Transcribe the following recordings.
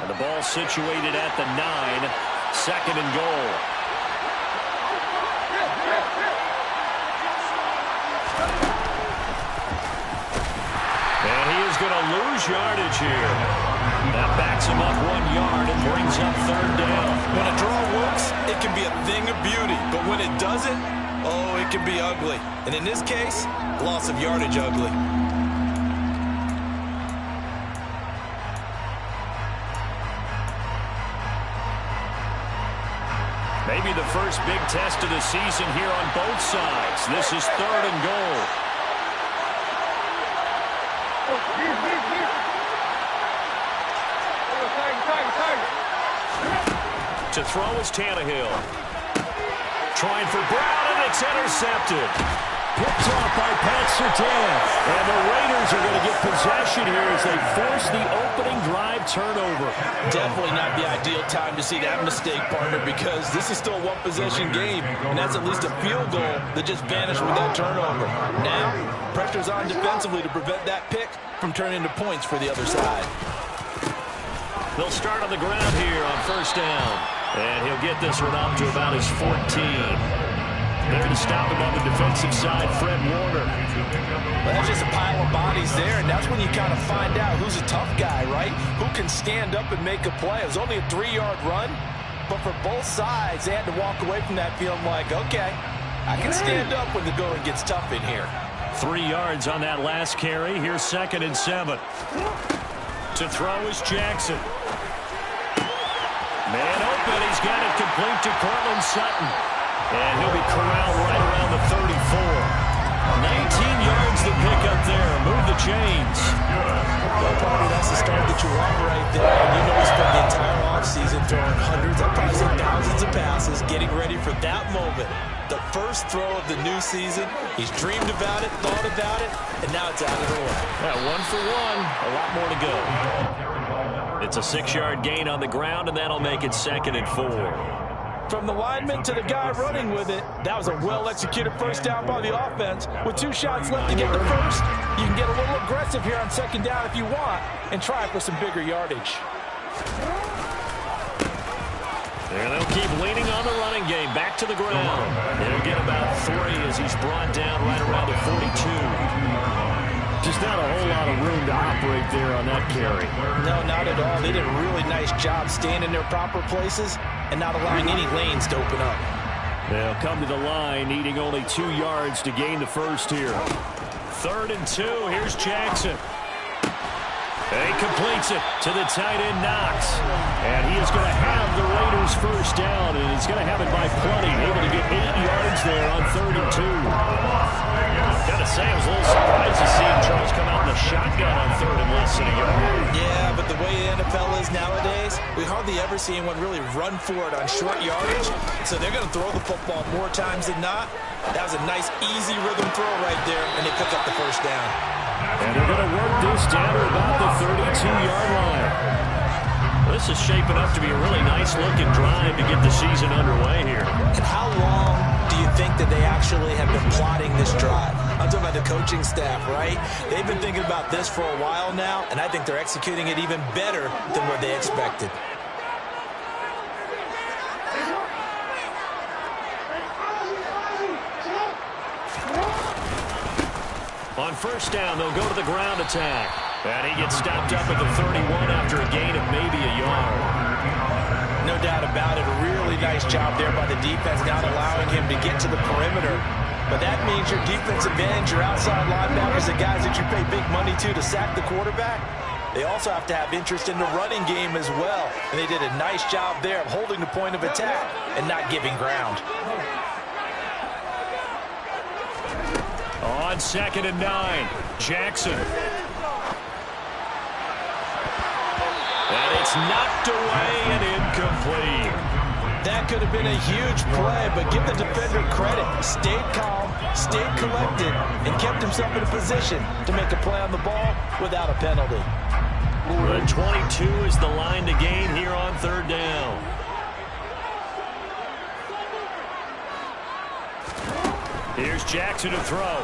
And the ball situated at the 9. Second and goal. And he is going to lose yardage here. That backs him up 1 yard and brings up third down. When a draw works, it can be a thing of beauty. But when it doesn't, oh, it can be ugly. And in this case, loss of yardage ugly. Maybe the first big test of the season here on both sides. This is third and goal. To throw is Tannehill. Trying for Brown, and it's intercepted. Picked off by Pat Surtain. And the Raiders are going to get possession here as they force the opening drive turnover. Definitely not the ideal time to see that mistake, partner, because this is still a one-possession game, and that's at least a field goal that just vanished with that turnover. Now, pressure's on defensively to prevent that pick from turning into points for the other side. They'll start on the ground here on first down. And he'll get this one up to about his 14. There to stop him on the defensive side, Fred Warner. Well, that's just a pile of bodies there, and that's when you kind of find out who's a tough guy, right? Who can stand up and make a play. It was only a 3-yard run, but for both sides, they had to walk away from that feeling like, okay, I can stand up when the going gets tough in here. 3 yards on that last carry. Here's 2nd and 7. To throw is Jackson. Man open, he's got it complete to Cortland Sutton. And he'll be corralled right around the 34. 19 yards to pick up there. Move the chains. Well, partner, that's the start that you want right there. And you know he spent the entire offseason throwing hundreds, I'd probably say thousands of passes, getting ready for that moment. The first throw of the new season. He's dreamed about it, thought about it, and now it's out of the way. Yeah, 1 for 1. A lot more to go. It's a 6-yard gain on the ground, and that'll make it 2nd and 4. From the lineman to the guy running with it, that was a well-executed first down by the offense. With 2 shots left to get the first, you can get a little aggressive here on second down if you want and try for some bigger yardage. And they'll keep leaning on the running game. Back to the ground. They'll get about 3 as he's brought down right around the 42. Just not a whole lot of room to operate there on that carry. No, not at all. They did a really nice job staying in their proper places and not allowing any lanes to open up. They'll come to the line, needing only 2 yards to gain the first here. 3rd and 2. Here's Jackson. And he completes it to the tight end, Knox. And he is going to have the Raiders first down, and he's going to have it by plenty. Able to get 8 yards there on 3rd and 2. Got to say, I was a little surprised to see Charles come out in the shotgun on 3rd and less than a yard. Yeah, but the way the NFL is nowadays, we hardly ever see anyone really run for it on short yardage. So they're going to throw the football more times than not. That was a nice, easy rhythm throw right there, and they pick up the first down. And they're going to work this down to about the 32-yard line. This is shaping up to be a really nice-looking drive to get the season underway here. And how long do you think that they actually have been plotting this drive? I'm talking about the coaching staff, right? They've been thinking about this for a while now, and I think they're executing it even better than what they expected. On first down, they'll go to the ground attack. And he gets stopped up at the 31 after a gain of maybe a yard. No doubt about it. A really nice job there by the defense, not allowing him to get to the perimeter. But that means your defensive ends, your outside linebackers, the guys that you pay big money to sack the quarterback, they also have to have interest in the running game as well. And they did a nice job there of holding the point of attack and not giving ground. On 2nd and 9, Jackson. And it's knocked away and incomplete. That could have been a huge play, but give the defender credit. Stayed calm, stayed collected, and kept himself in a position to make a play on the ball without a penalty. The 22 is the line to gain here on 3rd down. Here's Jackson to throw.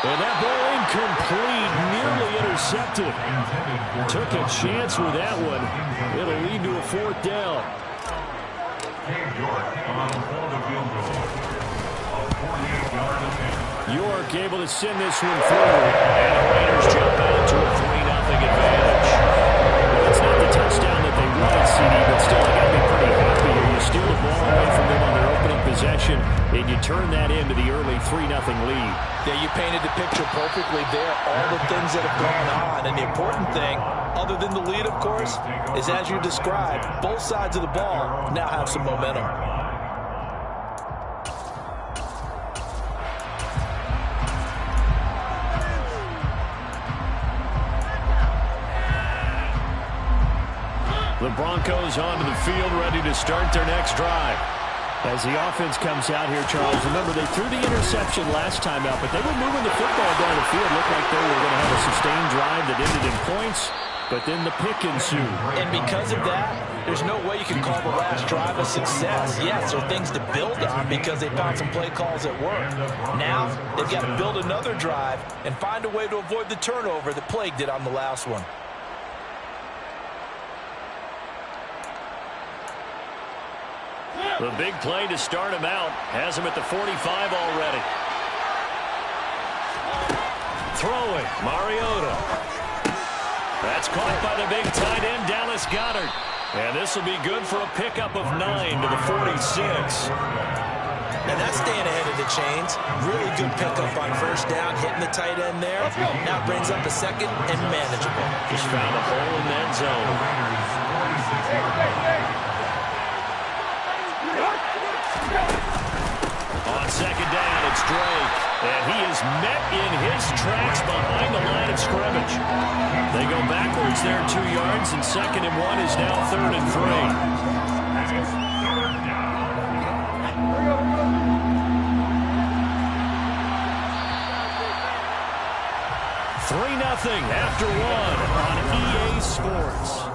And that ball incomplete, nearly intercepted. Took a chance with that one. It'll lead to a 4th down. York able to send this one through. And the Raiders jump out to a 3-0 advantage. Well, it's not the touchdown that they wanted, CD, but still, they got to be pretty happy here. You steal the ball away from them on their opening possession, and you turn that into the early 3-0 lead. Yeah, you painted the picture perfectly there. All the things that have gone on. And the important thing, other than the lead, of course, is as you described, both sides of the ball now have some momentum. The Broncos onto the field, ready to start their next drive. As the offense comes out here, Charles, remember they threw the interception last time out, but they were moving the football down the field. Looked like they were going to have a sustained drive that ended in points, but then the pick ensued. And because of that, there's no way you can call the last drive a success. Yes, there are things to build on because they found some play calls that work. Now, they've got to build another drive and find a way to avoid the turnover that plagued it on the last one. The big play to start him out has him at the 45 already. Throwing, Mariota. That's caught by the big tight end, Dallas Goedert. And this will be good for a pickup of 9 to the 46. And that's staying ahead of the chains. Really good pickup on first down, hitting the tight end there. Now brings up a second and manageable. Just found a hole in that zone. On second down, it's Drake. And he is met in his tracks behind the line of scrimmage. They go backwards there 2 yards, and 2nd and 1 is now 3rd and 3. 3-0 after 1 on EA Sports.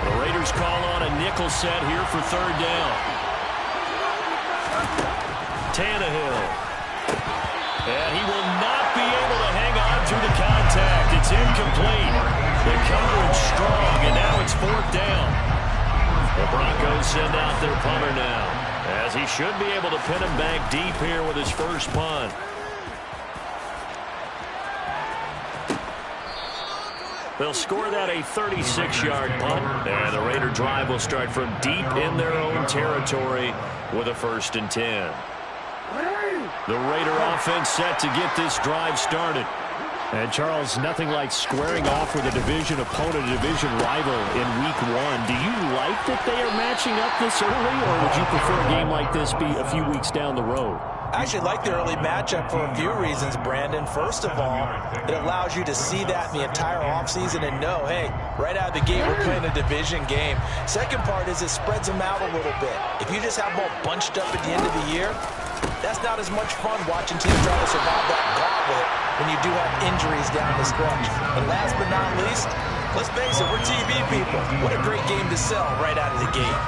The Raiders call on a nickel set here for 3rd down. Tannehill. And he will not be able to hang on through the contact. It's incomplete. The coverage strong, and now it's 4th down. The Broncos send out their punter now, as he should be able to pin him back deep here with his first punt. They'll score that a 36-yard punt, and the Raider drive will start from deep in their own territory with a 1st and 10. The Raider offense set to get this drive started. And, Charles, nothing like squaring off with a division opponent, a division rival in Week 1. Do you like that they are matching up this early, or would you prefer a game like this be a few weeks down the road? I actually like the early matchup for a few reasons, Brandon. First of all, it allows you to see that in the entire offseason and know, hey, right out of the gate, we're playing a division game. Second part is it spreads them out a little bit. If you just have them all bunched up at the end of the year, that's not as much fun watching teams try to survive that gauntlet when you do have injuries down the stretch. And last but not least, let's face it, we're TV people. What a great game to sell right out of the gate.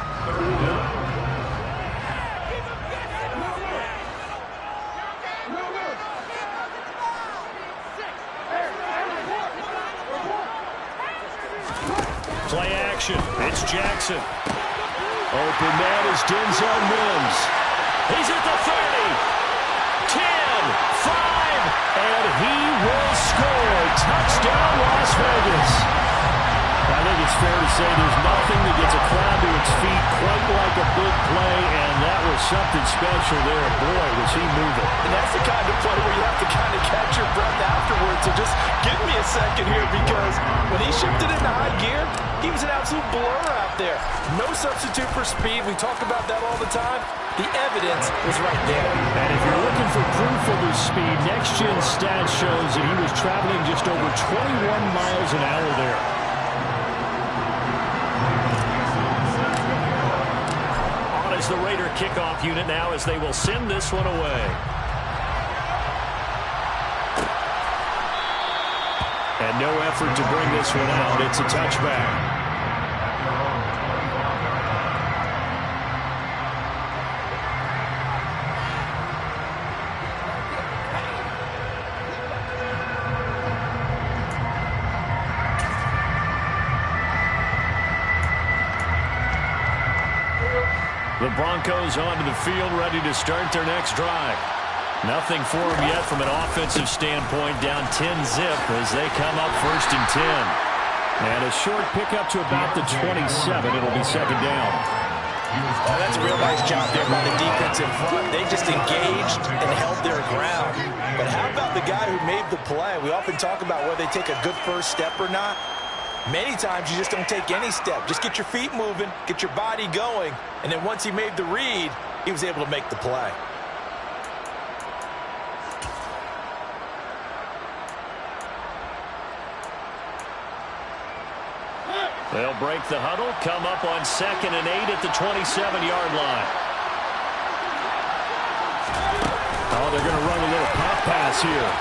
Play action. It's Jackson. Open man is Denzel Mims. He's at the 30. 10, 5, and he will score. Touchdown, Las Vegas. I think it's fair to say there's nothing that gets a crowd to its feet quite like a big play, and that was something special there. Boy, was he moving. And that's the kind of play where you have to kind of catch your breath afterwards. So just give me a second here, because when he shifted into high gear, he was an absolute blur out there. No substitute for speed. We talk about that all the time. The evidence was right there. And if you're looking for proof of his speed, Next Gen Stats shows that he was traveling just over 21 miles an hour there. On is the Raider kickoff unit now, as they will send this one away. And no effort to bring this one out. It's a touchback. The Broncos onto the field, ready to start their next drive. Nothing for them yet from an offensive standpoint, down 10-zip as they come up 1st and 10. And a short pickup to about the 27. It'll be 2nd down. Oh, that's a real nice job there by the defense in front. They just engaged and held their ground. But how about the guy who made the play? We often talk about whether they take a good first step or not. Many times you just don't take any step. Just get your feet moving, get your body going, and then once he made the read, he was able to make the play. They'll break the huddle, come up on 2nd and 8 at the 27-yard line. Oh, they're going to run a little pop pass here.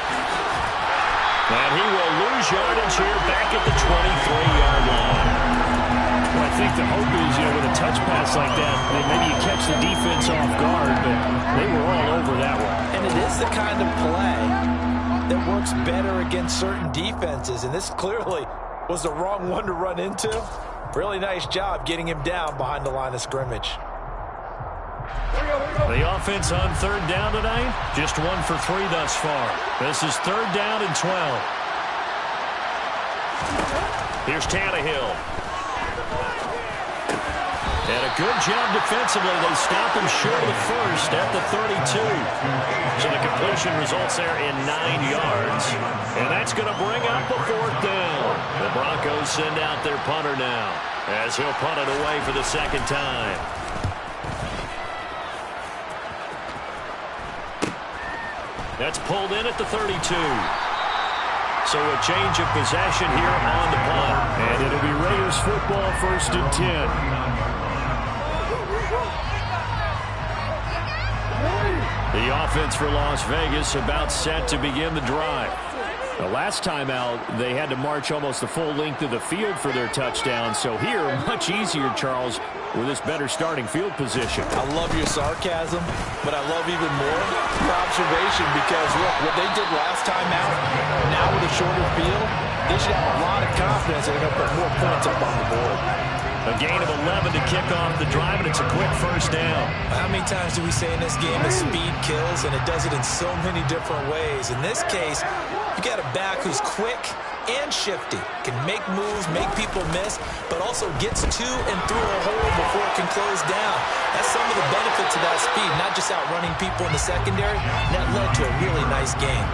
And he will lose yardage here back at the 23-yard line. Well, I think the hope is, with a touch pass like that, maybe you catch the defense off guard, but they were all over that one. And it is the kind of play that works better against certain defenses, and this clearly was the wrong one to run into. Really nice job getting him down behind the line of scrimmage. The offense on 3rd down tonight, just 1 for 3 thus far. This is 3rd down and 12. Here's Tannehill. And a good job defensively. They stop him short of the first at the 32. So the completion results there in 9 yards. And that's going to bring up a 4th down. The Broncos send out their punter now as he'll punt it away for the 2nd time. That's pulled in at the 32. So a change of possession here on the punt. And it'll be Raiders football, 1st and 10. The offense for Las Vegas about set to begin the drive. The last time out, they had to march almost the full length of the field for their touchdown. So here, much easier, Charles, with this better starting field position. I love your sarcasm, but I love even more your observation because, look, what they did last time out, now with a shorter field, they should have a lot of confidence that they're going to put more points up on the board. A gain of 11 to kick off the drive, and it's a quick 1st down. How many times do we say in this game that speed kills, and it does it in so many different ways? In this case, you got a back who's quick and shifty, can make moves, make people miss, but also gets to and through a hole before it can close down. That's some of the benefits of that speed, not just outrunning people in the secondary. That led to a really nice game.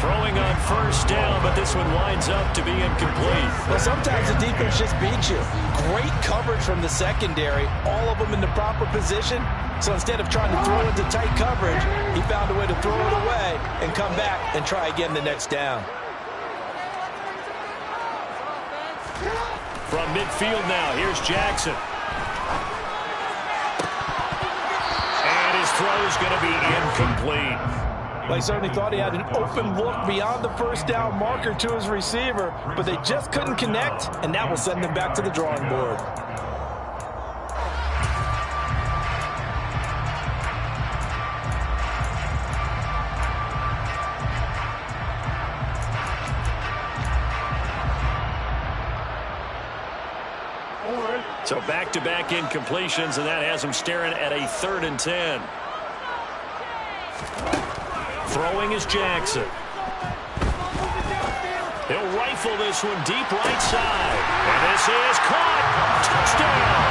Throwing on 1st down, but this one winds up to be incomplete. Well, sometimes the defense just beats you. Great coverage from the secondary, all of them in the proper position. So instead of trying to throw into tight coverage, he found a way to throw it away and come back and try again the next down. From midfield now, here's Jackson. And his throw's going to be incomplete. They certainly thought he had an open look beyond the 1st down marker to his receiver, but they just couldn't connect, and that will send them back to the drawing board. So back-to-back incompletions, and that has him staring at a 3rd and 10. Throwing is Jackson. He'll rifle this one deep right side. And this is caught. Touchdown.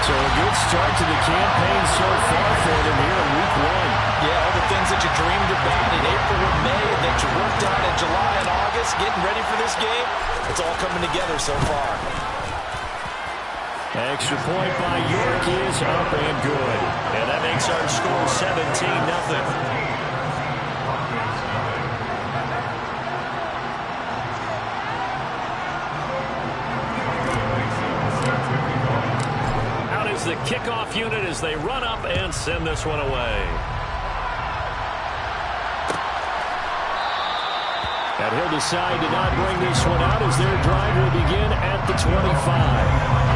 So a good start to the campaign so far for them here in week 1. Yeah, all the things that you dreamed about in April and May that you worked on in July and August, getting ready for this game, it's all coming together so far. Extra point by York is up and good. And that makes our score 17-0. The kickoff unit as they run up and send this one away. And he'll decide to not bring this one out as their drive will begin at the 25.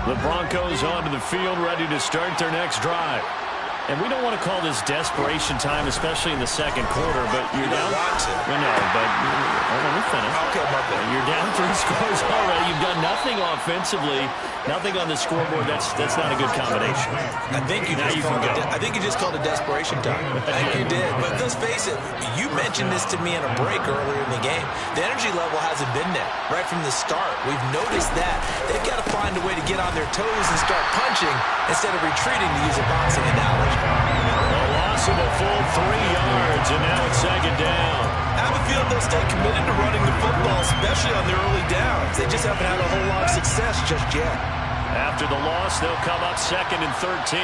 The Broncos onto the field, ready to start their next drive. And we don't want to call this desperation time, especially in the second quarter, but you're down. No, but let me finish. Okay, my bad. You're down 3 scores already. You've done nothing offensively, nothing on the scoreboard. That's not a good combination. I think you just called it desperation time. I think you did. But let's face it, you mentioned this to me in a break earlier in the game. The energy level hasn't been there right from the start. We've noticed that. They've got to find a way to get on their toes and start punching instead of retreating, to use a boxing analogy. A loss of a full 3 yards, and now it's second down. I have a feeling they'll stay committed to running the football, especially on their early downs. They just haven't had a whole lot of success just yet. After the loss, they'll come up 2nd and 13.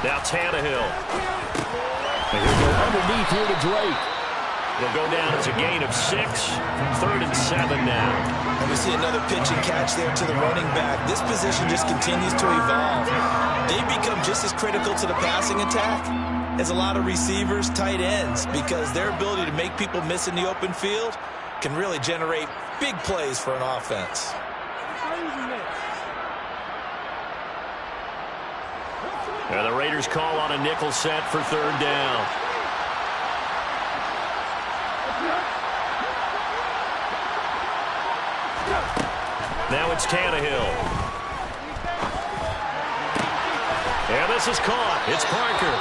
Now Tannehill. And he'll go underneath here to Drake. He'll go down as a gain of 6. 3rd and 7 now. And we see another pitch and catch there to the running back. This position just continues to evolve. They become just as critical to the passing attack as a lot of receivers, tight ends, because their ability to make people miss in the open field can really generate big plays for an offense. And the Raiders call on a nickel set for 3rd down. Now it's Tannehill. And this is caught. It's Parker.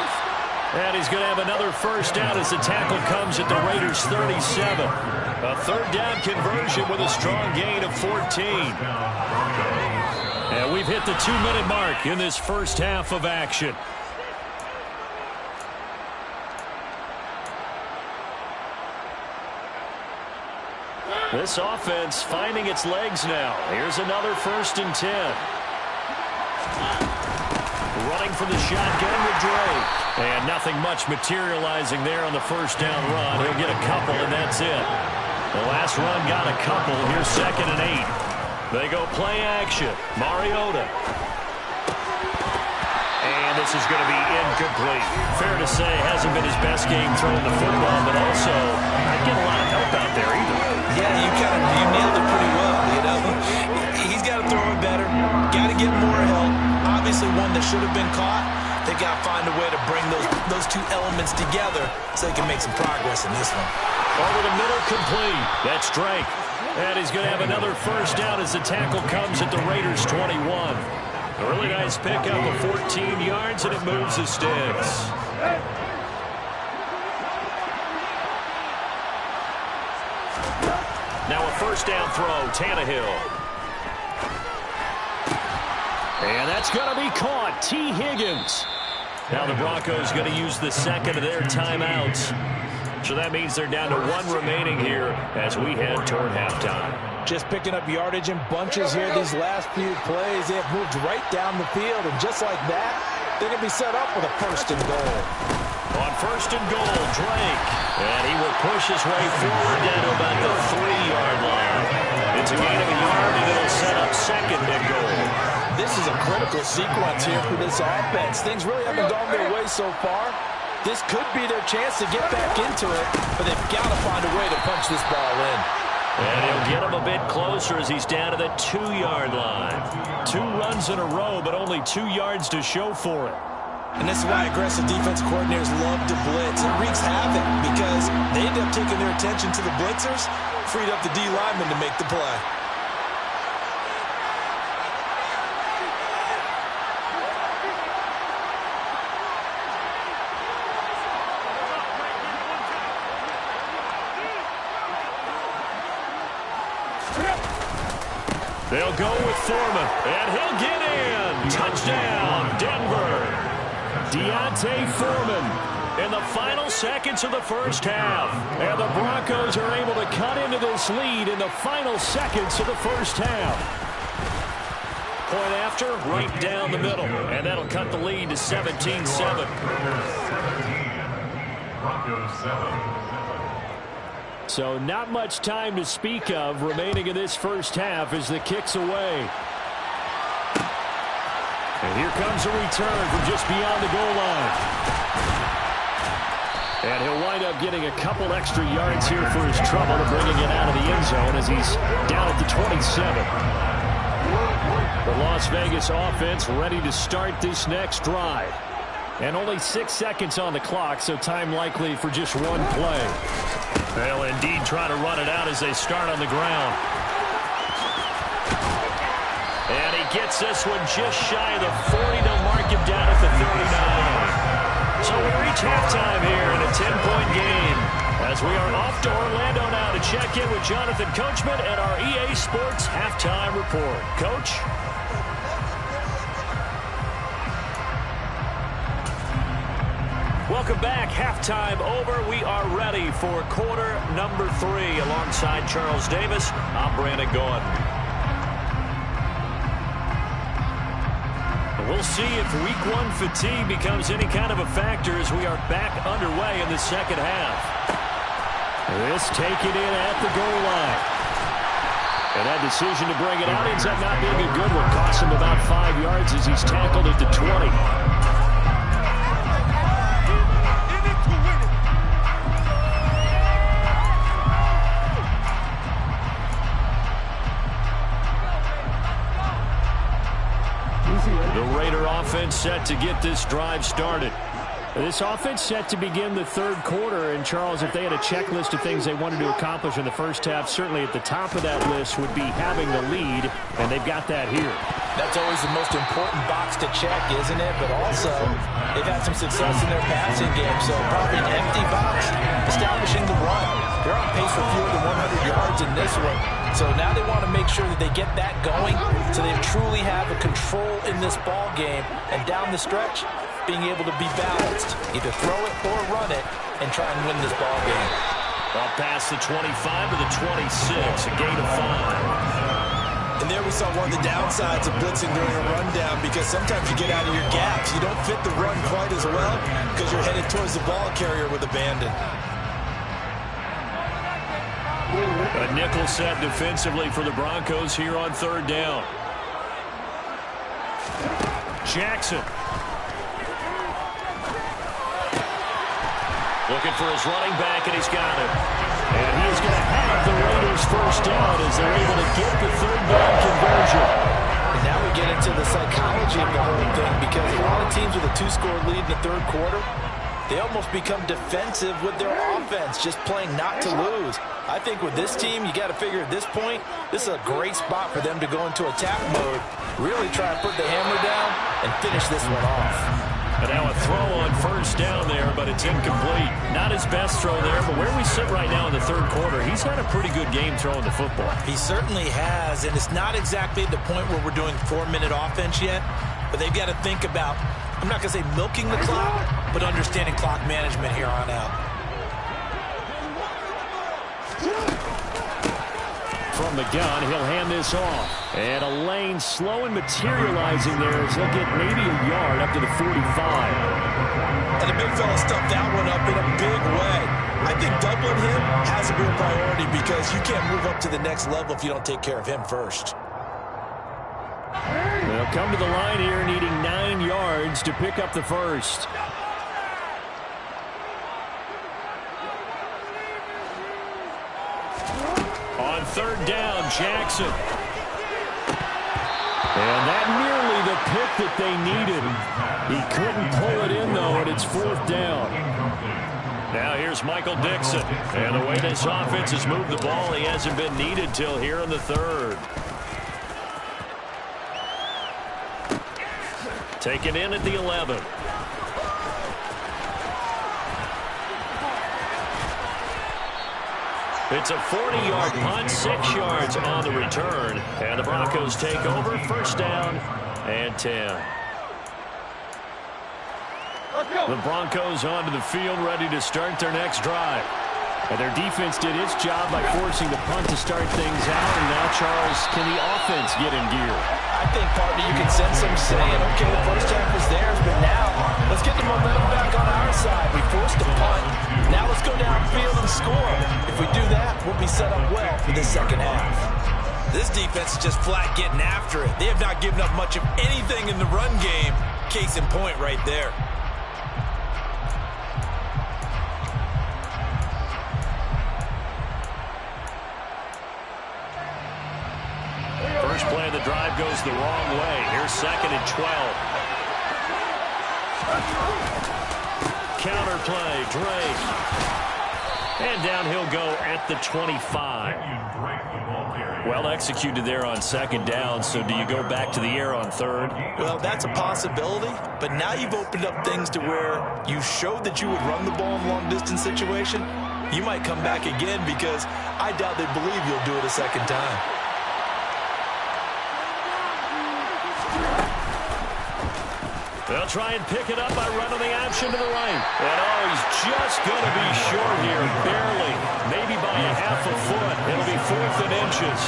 And he's going to have another first down as the tackle comes at the Raiders' 37. A 3rd down conversion with a strong gain of 14. And we've hit the 2-minute mark in this first half of action. This offense finding its legs now. Here's another 1st and 10. Running from the shotgun with Drake. And nothing much materializing there on the first down run. He'll get a couple, and that's it. The last run got a couple. Here's 2nd and 8. They go play action. Mariota. And this is going to be incomplete. Fair to say, hasn't been his best game throwing the football, but also not getting a lot of help out there either. Yeah, you nailed it pretty well, you know. He's got to throw it better. Got to get more help. Obviously one that should have been caught. They got to find a way to bring those 2 elements together so they can make some progress in this one. Over the middle, complete. That's Drake. And he's going to have another first down as the tackle comes at the Raiders' 21. A really nice pickup of 14 yards, and it moves the sticks. Now a first down throw, Tannehill. And that's going to be caught. T. Higgins. Now the Broncos going to use the 2nd of their timeouts. So that means they're down to 1 remaining here as we head toward halftime. Just picking up yardage in bunches here these last few plays. They have moved right down the field, and just like that, they're going to be set up with a 1st and goal. On 1st and goal, Drake. And he will push his way forward down to about the 3-yard line. It's a gain of a yard, and it'll set up 2nd and goal. This is a critical sequence here for this offense. Things really haven't gone their way so far. This could be their chance to get back into it, but they've got to find a way to punch this ball in. And he'll get him a bit closer as he's down to the 2-yard line. 2 runs in a row, but only 2 yards to show for it. And this is why aggressive defense coordinators love to blitz. It wreaks havoc because they end up taking their attention to the blitzers, freed up the D lineman to make the play. They'll go with Foreman, and he'll get in. Touchdown, Denver. Deontay Foreman in the final seconds of the first half. And the Broncos are able to cut into this lead in the final seconds of the first half. Point after, right down the middle. And that'll cut the lead to 17-7. Broncos 7. So not much time to speak of remaining in this first half as the kick's away. And here comes a return from just beyond the goal line. And he'll wind up getting a couple extra yards here for his trouble, bringing it out of the end zone. zone as he's down at the 27. The Las Vegas offense ready to start this next drive. And only 6 seconds on the clock, so time likely for just one play. They'll indeed try to run it out as they start on the ground. And he gets this one just shy of the 40 to mark him down at the 39. So we reach halftime here in a 10-point game as we are off to Orlando now to check in with Jonathan Coachman and our EA Sports Halftime Report. Coach? Welcome back. Halftime over. We are ready for quarter number 3. Alongside Charles Davis, I'm Brandon Gaudin. We'll see if Week 1 fatigue becomes any kind of a factor as we are back underway in the second half. This taken in at the goal line. And that decision to bring it out ends up not being a good one. Costs him about 5 yards as he's tackled at the 20. The Raider offense set to get this drive started. This offense set to begin the third quarter. And, Charles, if they had a checklist of things they wanted to accomplish in the first half, certainly at the top of that list would be having the lead, and they've got that here. That's always the most important box to check, isn't it? But also, they've had some success in their passing game, so probably an empty box, establishing the run. They're on pace for fewer than 100 yards in this one. So now they want to make sure that they get that going so they truly have a control in this ball game. And down the stretch, being able to be balanced. Either throw it or run it and try and win this ball game. Up past the 25 to the 26, a gain of 5. And there we saw one of the downsides of blitzing during a rundown, because sometimes you get out of your gaps. You don't fit the run quite as well because you're headed towards the ball carrier with abandon. A nickel set defensively for the Broncos here on third down. Jackson. Looking for his running back, and he's got it. And he is going to have the Raiders first down as they're able to get the third down conversion. And now we get into the psychology of the whole thing, because a lot of teams with a 2-score lead in the third quarter, they almost become defensive with their offense, just playing not to lose. I think with this team, you got to figure at this point, this is a great spot for them to go into attack mode, really try to put the hammer down and finish this one off. And now a throw on first down there, but it's incomplete. Not his best throw there, but where we sit right now in the third quarter, he's had a pretty good game throwing the football. He certainly has, and it's not exactly the point where we're doing 4-minute offense yet, but they've got to think about, I'm not going to say milking the clock, but understanding clock management here on out. From the gun, he'll hand this off. And a lane slow and materializing there as he'll get maybe a yard up to the 45. And the big fella stuffed that one up in a big way. I think doubling him has to be a priority, because you can't move up to the next level if you don't take care of him first. They'll come to the line here needing 9 yards to pick up the first. On third down, Jackson. And that nearly the pick that they needed. He couldn't pull it in, though, and it's fourth down. Now here's Michael Dixon. And the way this offense has moved the ball, he hasn't been needed till here in the third. Taken in at the 11. It's a 40-yard punt, 6 yards on the return. And the Broncos take over, first down and 10. The Broncos onto the field, ready to start their next drive. And their defense did its job by forcing the punt to start things out. And now, Charles, can the offense get in gear? I think, partner, you can sense them saying, okay, the first half was theirs, but now let's get the momentum back on our side. We forced the punt. Now let's go downfield and score. If we do that, we'll be set up well for the second half. This defense is just flat getting after it. They have not given up much of anything in the run game. Case in point right there. drive goes the wrong way. Here's 2nd and 12. Counter play, Drake. And down he'll go at the 25. Well executed there on 2nd down, so do you go back to the air on 3rd? Well, that's a possibility, but now you've opened up things to where you showed that you would run the ball in long-distance situation. You might come back again because I doubt they believe you'll do it a 2nd time. They'll try and pick it up by running the option to the right. And oh, he's just going to be short here, barely. Maybe by a half a foot. It'll be 4th and inches.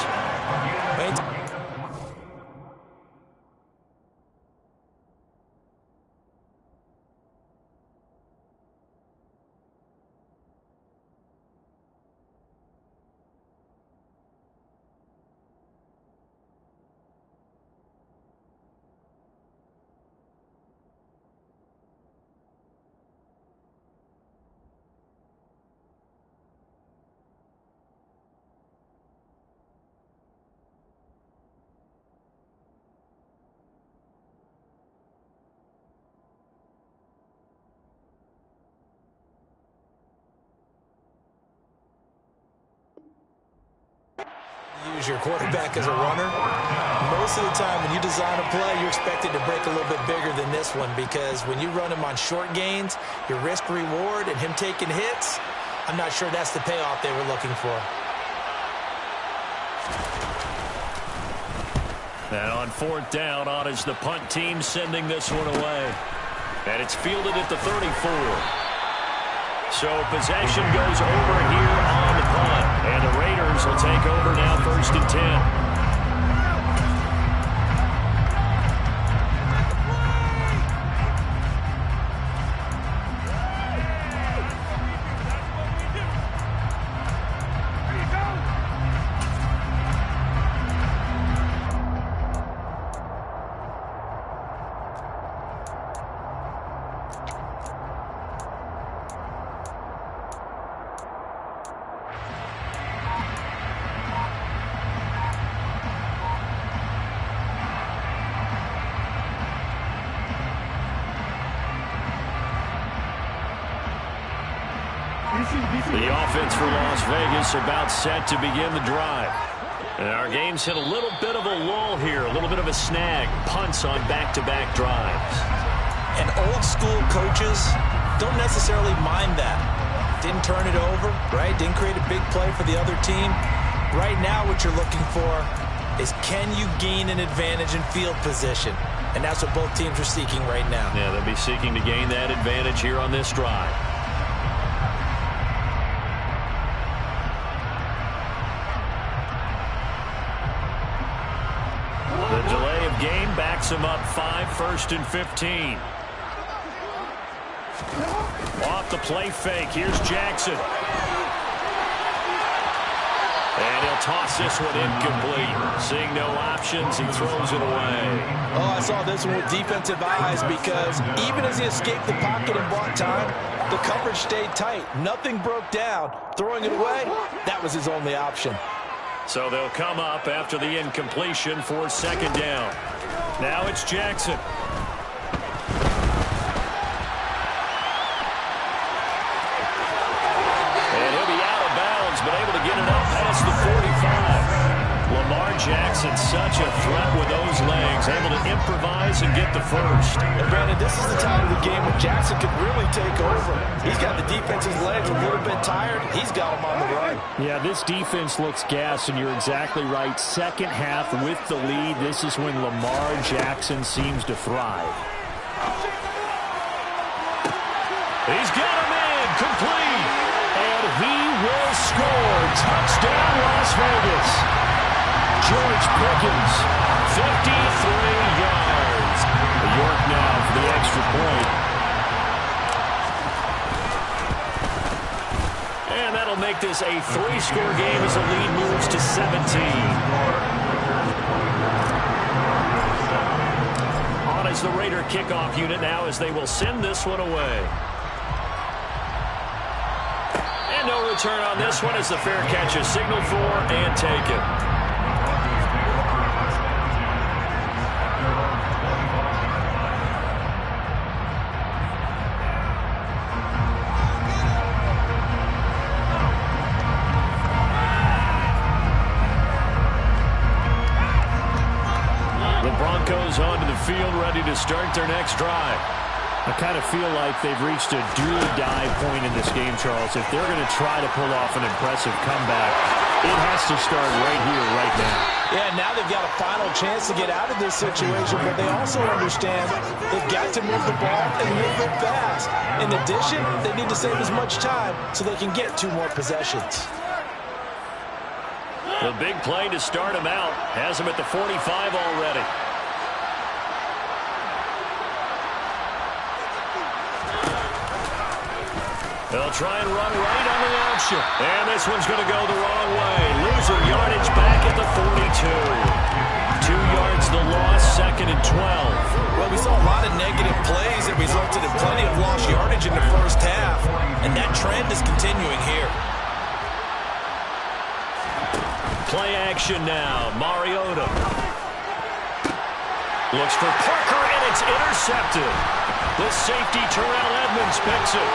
Use your quarterback as a runner. Most of the time when you design a play, you're expected to break a little bit bigger than this one because when you run him on short gains, your risk reward and him taking hits, I'm not sure that's the payoff they were looking for. And on 4th down, on is the punt team sending this one away. And it's fielded at the 34. So possession goes over here on the punt. And the Raiders will take over now 1st and 10. The offense for Las Vegas about set to begin the drive. And our game's hit a little bit of a lull here, a little bit of a snag. Punts on back-to-back drives. And old-school coaches don't necessarily mind that. Didn't turn it over, right? Didn't create a big play for the other team. Right now what you're looking for is can you gain an advantage in field position? And that's what both teams are seeking right now. Yeah, they'll be seeking to gain that advantage here on this drive. The delay of game backs him up 5, 1st and 15. Off the play fake. Here's Jackson. And he'll toss this one incomplete. Seeing no options, he throws it away. Oh, I saw this one with defensive eyes because even as he escaped the pocket and bought time, the coverage stayed tight. Nothing broke down. Throwing it away, that was his only option. So they'll come up after the incompletion for 2nd down. Now it's Jackson. And he'll be out of bounds, but able to get it up past the 45. Lamar Jackson, such a threat with those legs, able to improvise and get the first. And Brandon, this is the time of the game when Jackson could really take over. He's got the defense's legs a little bit tired. He's got them on the run. Yeah, this defense looks gassed, and you're exactly right. Second half with the lead, this is when Lamar Jackson seems to thrive. He's got him in, complete. And he will score. Touchdown, Las Vegas. George Pickens, 53 yards. York now for the extra point. And that'll make this a 3-score game as the lead moves to 17. On is the Raider kickoff unit now as they will send this one away. And no return on this one as the fair catch is signaled for and taken. Broncos onto the field, ready to start their next drive. I kind of feel like they've reached a do-or-die point in this game, Charles. If they're going to try to pull off an impressive comeback, it has to start right here, right now. Yeah, now they've got a final chance to get out of this situation, but they also understand they've got to move the ball and move it fast. In addition, they need to save as much time so they can get 2 more possessions. The big play to start him out has him at the 45 already. They'll try and run right on the option. And this one's going to go the wrong way. Loser yardage back at the 42. 2 yards the loss, 2nd and 12. Well, we saw a lot of negative plays that resulted in plenty of lost yardage in the first half. And that trend is continuing here. Play action now. Mariota looks for Parker, and it's intercepted. The safety, Terrell Edmonds, picks it.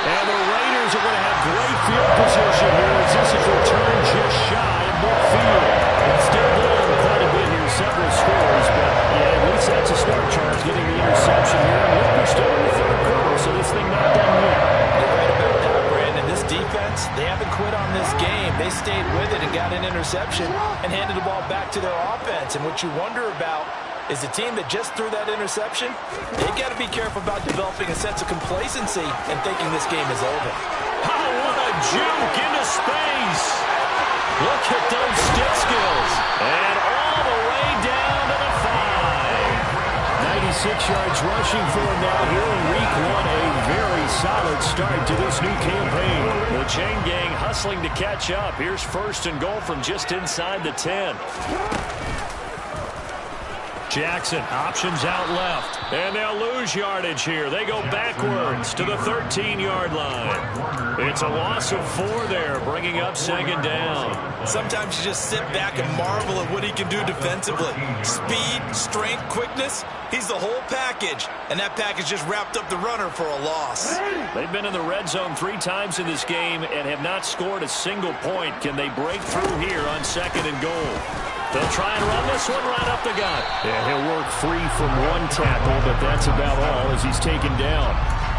And the Raiders are going to have great field position here as this is returned just shy of midfield. It's still down quite a bit here, several scores, but yeah, at least that's a start, Charles, getting the interception here. And look, we're still in the 3rd quarter, so this thing not done yet. You're right about that, Brandon. This defense, they haven't quit on this game. They stayed with it and got an interception and handed the ball back to their offense. And what you wonder about is the team that just threw that interception, they've got to be careful about developing a sense of complacency and thinking this game is over. Oh, what a juke into space. Look at those stick skills. And all the way down to the 5. 96 yards rushing for him now here in week 1. A very solid start to this new campaign. The chain gang hustling to catch up. Here's 1st and goal from just inside the 10. Jackson, options out left. And they'll lose yardage here. They go backwards to the 13-yard line. It's a loss of 4 there, bringing up 2nd down. Sometimes you just sit back and marvel at what he can do defensively. Speed, strength, quickness, he's the whole package. And that package just wrapped up the runner for a loss. They've been in the red zone 3 times in this game and have not scored a single point. Can they break through here on 2nd and goal? They'll try and run this one right up the gut. Yeah, he'll work free from 1 tackle, but that's about all as he's taken down.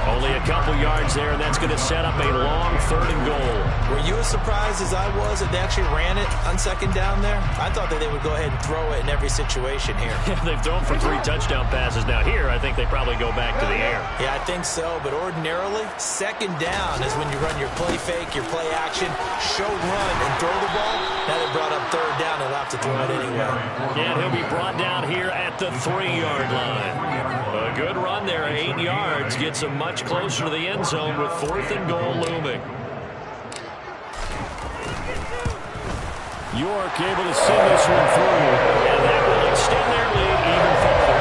Only a couple yards there, and that's going to set up a long 3rd and goal. Were you as surprised as I was that they actually ran it on 2nd down there? I thought that they would go ahead and throw it in every situation here. Yeah, they've thrown for 3 touchdown passes. Now here, I think they probably go back to the air. Yeah, I think so, but ordinarily, 2nd down is when you run your play fake, your play action, show run, and throw the ball. Now they brought up 3rd down, they'll have to throw it anyway. And he'll be brought down here at the 3-yard line. A good run there, 8 yards, gets him much closer to the end zone with 4th and goal looming. York able to send this one through. And that will extend their lead even further.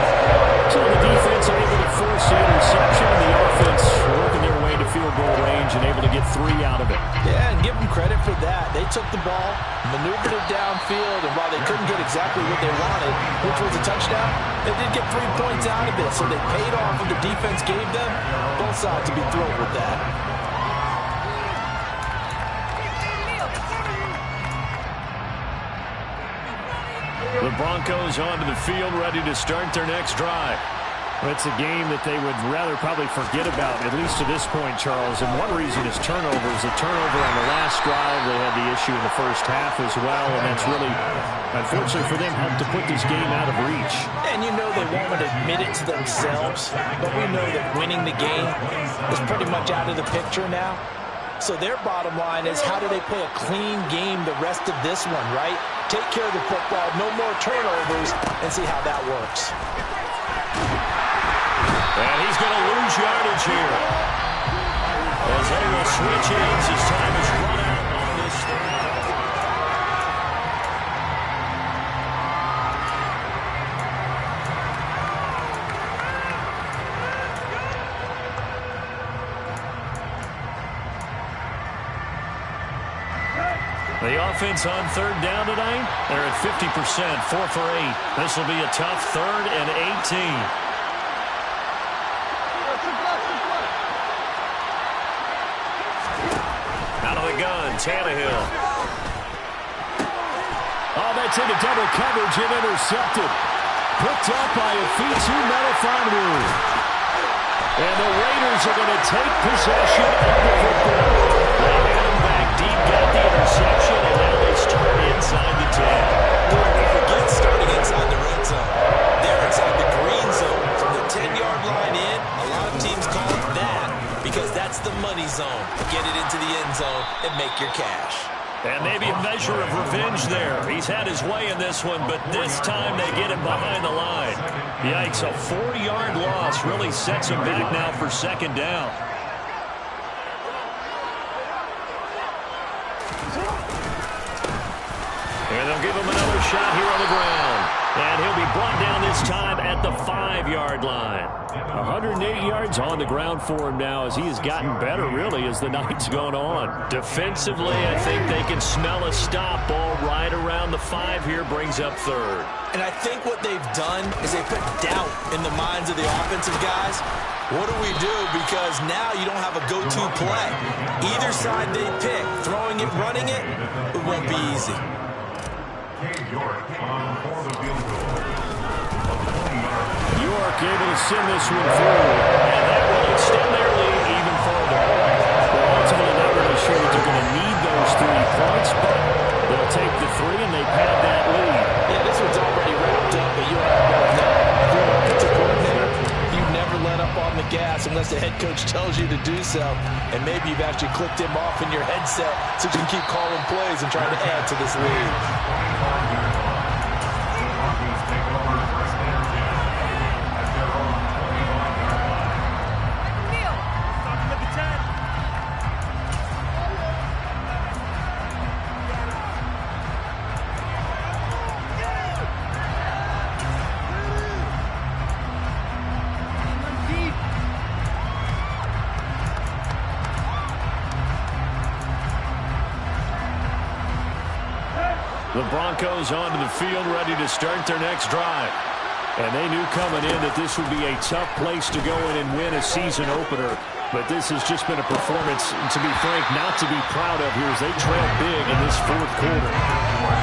So the defense able to force the interception, and the offense working their way to field goal range and able to get 3 out of it. Yeah, and give them credit for that. They took the ball, maneuvered it downfield, and while they couldn't get exactly what they wanted, which was a touchdown, they did get 3 points out of it, so they paid off what the defense gave them. Both sides to be thrilled with that. The Broncos onto the field, ready to start their next drive. Well, it's a game that they would rather probably forget about, at least to this point, Charles. And one reason is turnovers. A turnover on the last drive. They had the issue in the first half as well, and that's really, unfortunately for them, helped to put this game out of reach. And you know they won't admit it to themselves, but we know that winning the game is pretty much out of the picture now. So their bottom line is, how do they play a clean game the rest of this one, right? Take care of the football, no more turnovers, and see how that works. And he's going to lose yardage here, as they will switch ends as time is run out on this third. The offense on 3rd down tonight, they're at 50%, 4 for 8. This will be a tough 3rd and 18. Out of the gun, Tannehill. Oh, they Gets into double coverage and intercepted. Picked up by a Fitu Melifonwu. And the Raiders are going to take possession of the football. They had him back deep, got the interception, and now they start inside the 10. Boy, we forget starting inside the red zone. They're inside the green zone from the 10-yard line in. A lot of teams call it that because that's the money zone. Get it into the end zone and make your cash. And maybe a measure of revenge there. He's had his way in this one, but this time they get him behind the line. Yikes, a 4-yard loss really sets him back now for second down. And they'll give him another shot here on the ground. And he'll be brought down this time at the 5-yard line. 180 yards on the ground for him now as he has gotten better, really, as the night's gone on. Defensively, I think they can smell a stop. Ball right around the 5 here, brings up third. And I think what they've done is they put doubt in the minds of the offensive guys. What do we do? Because now you don't have a go-to play. Either side they pick, throwing it, running it, it won't be easy. York able to send this one forward, and that will extend their lead even further. They're ultimately not really sure that they're going to need those 3 points, but they'll take the 3 and they pad that lead. Yeah, this one's already wrapped up, but you have to coordinator. You never let up on the gas unless the head coach tells you to do so, and maybe you've actually clicked him off in your headset so you can keep calling plays and trying to add to this lead. The Broncos onto the field, ready to start their next drive. And they knew coming in that this would be a tough place to go in and win a season opener. But this has just been a performance, to be frank, not to be proud of here as they trail big in this 4th quarter.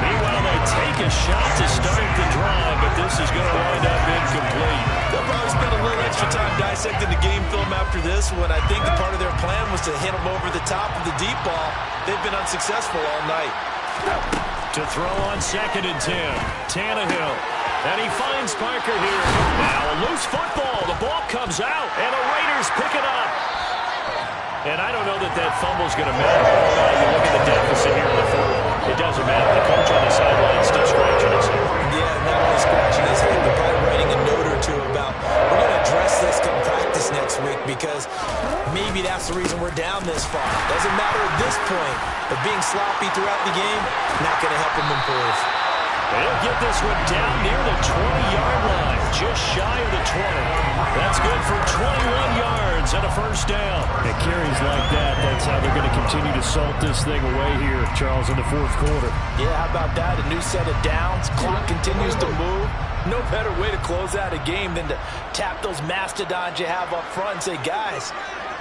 Meanwhile, they take a shot to start the drive, but this is going to wind up incomplete. They'll probably spend a little extra time dissecting the game film after this one. I think the part of their plan was to hit them over the top of the deep ball. They've been unsuccessful all night. To throw on 2nd and 10. Tannehill. And he finds Parker here. Now a loose football. The ball comes out, and the Raiders pick it up. And I don't know that that fumble's going to matter. You look at the deficit here in the 4th. It doesn't matter. The coach on the sideline is still scratching his head. Yeah, not only scratching his head, but probably writing a note or two about, we're going to address this come practice next week because maybe that's the reason we're down this far. Doesn't matter at this point, but being sloppy throughout the game, not going to help him improve. They'll get this one down near the 20-yard line, just shy of the 20. That's good for 21 yards and a first down. And carries like that, that's how they're going to continue to salt this thing away here, Charles, in the 4th quarter. Yeah, how about that? A new set of downs. Clock continues to move. No better way to close out a game than to tap those mastodons you have up front and say, guys,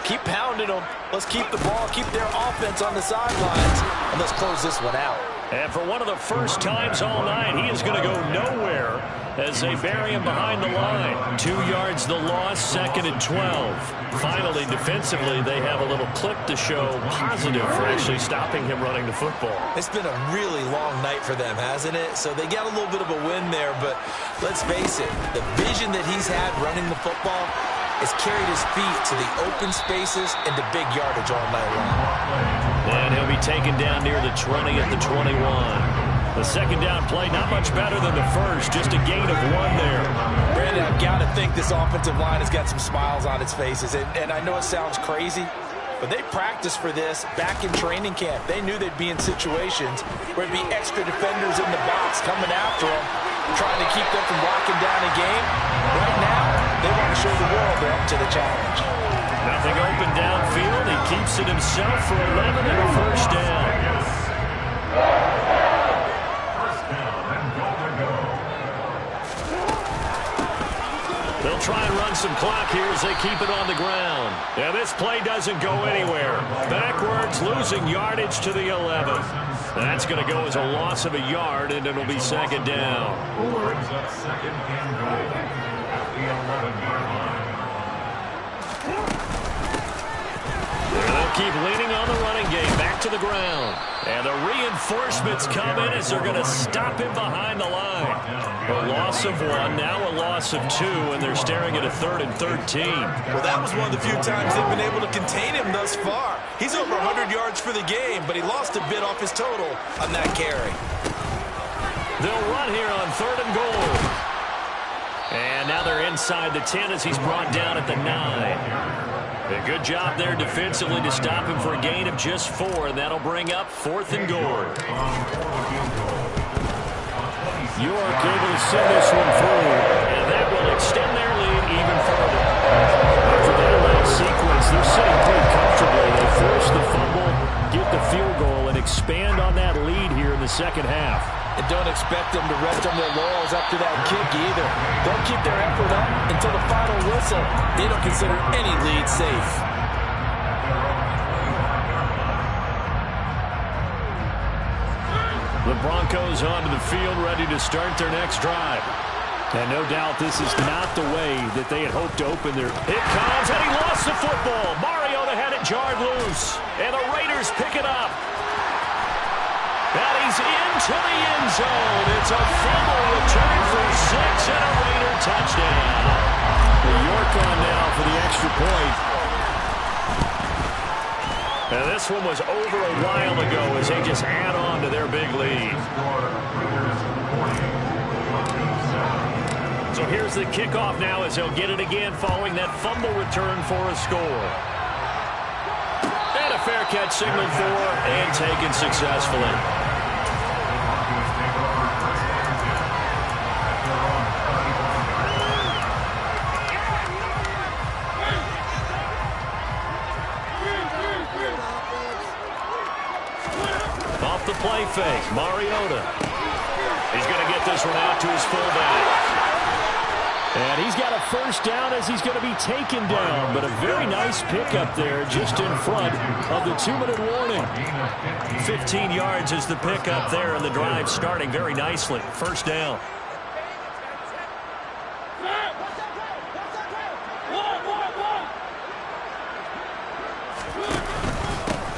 keep pounding them. Let's keep the ball, keep their offense on the sidelines, and let's close this one out. And for one of the first times all night, he is going to go nowhere as they bury him behind the line. 2 yards the loss, 2nd and 12. Finally, defensively, they have a little clip to show positive for actually stopping him running the football. It's been a really long night for them, hasn't it? So they got a little bit of a win there, but let's face it, the vision that he's had running the football has carried his feet to the open spaces and to big yardage all night long. And he'll be taken down near the 20 at the 21. The second down play, not much better than the first, just a gain of 1 there. Brandon, I've got to think this offensive line has got some smiles on its faces. And I know it sounds crazy, but they practiced for this back in training camp. They knew they'd be in situations where there'd be extra defenders in the box coming after them, trying to keep them from locking down a game. Right now, they want to show the world they're up to the challenge. Nothing open downfield. He keeps it himself for 11 and a first down. They'll try and run some clock here as they keep it on the ground. Yeah, this play doesn't go anywhere. Backwards, losing yardage to the 11. That's going to go as a loss of a yard, and it'll be second down. Second and goal at the 11-yard line. They'll keep leaning on the running game. Back to the ground. And the reinforcements come in as they're going to stop him behind the line. A loss of 1, now a loss of 2, and they're staring at a 3rd and 13. Well, that was one of the few times they've been able to contain him thus far. He's over 100 yards for the game, but he lost a bit off his total on that carry. They'll run here on 3rd and goal. And now they're inside the 10 as he's brought down at the 9. A good job there defensively to stop him for a gain of just 4, and that'll bring up 4th and goal. York able to send this one through, and that will extend their lead even further. After that last sequence, they're sitting pretty comfortably. They force the fumble, get the field goal, and expand on that lead here in the second half. And don't expect them to rest on their laurels after that kick either. They'll keep their effort up until the final whistle. They don't consider any lead safe. The Broncos onto the field, ready to start their next drive. And no doubt this is not the way that they had hoped to open their... It comes, and he lost the football. Mariota had it jarred loose, and the Raiders pick it up. And he's into the end zone. It's a fumble return for 6 and a Raider touchdown. York on now for the extra point. And this one was over a while ago as they just add on to their big lead. So here's the kickoff now as they'll get it again following that fumble return for a score. And a fair catch signaled for and taken successfully. Off the play fake, Mariota. He's going to get this one out to his fullback. And he's got a first down as he's going to be taken down. But a very nice pickup there just in front of the 2-minute warning. 15 yards is the pickup there, and the drive starting very nicely. First down.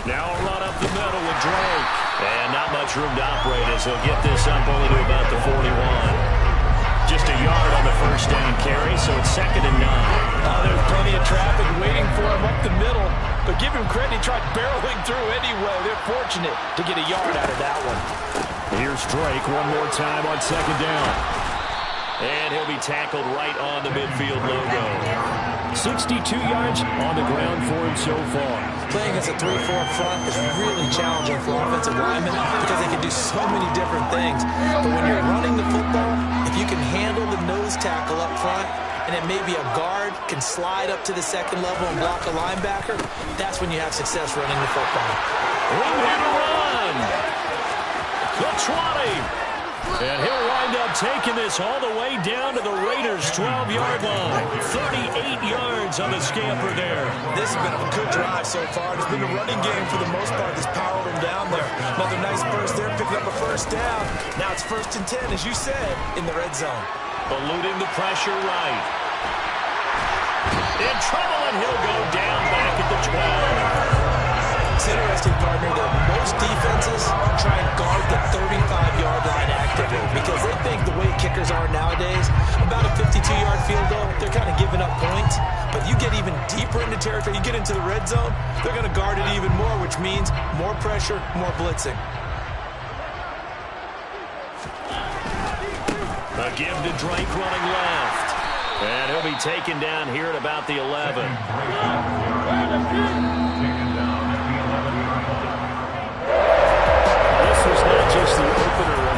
Now a run up the middle with Drake. And not much room to operate as he'll get this up only to about the 41. Just a yard on the first down carry, so it's 2nd and 9. There's plenty of traffic waiting for him up the middle. But give him credit, he tried barreling through anyway. They're fortunate to get a yard out of that one. Here's Drake one more time on 2nd down. And he'll be tackled right on the midfield logo. 62 yards on the ground for him so far. Playing as a 3-4 front is really challenging for offensive linemen because they can do so many different things. But when you're running the football, if you can handle the nose tackle up front, and then maybe a guard can slide up to the second level and block a linebacker, that's when you have success running the football. One here to run. The 20. And he'll wind up taking this all the way down to the Raiders' 12-yard line. 38 yards on the scamper there. This has been a good drive so far. It's been a running game for the most part that's powered him down there. Another nice burst there, picking up a first down. Now it's 1st and 10, as you said, in the red zone. Eluding the pressure right. In trouble, and he'll go down back at the 12. It's interesting, partner, that most defenses try and guard the 35-yard line actively because they think the way kickers are nowadays, about a 52-yard field goal, they're kind of giving up points. But you get even deeper into territory, you get into the red zone, they're going to guard it even more, which means more pressure, more blitzing. A give to Drake running left. And he'll be taken down here at about the 11. This was not just the opener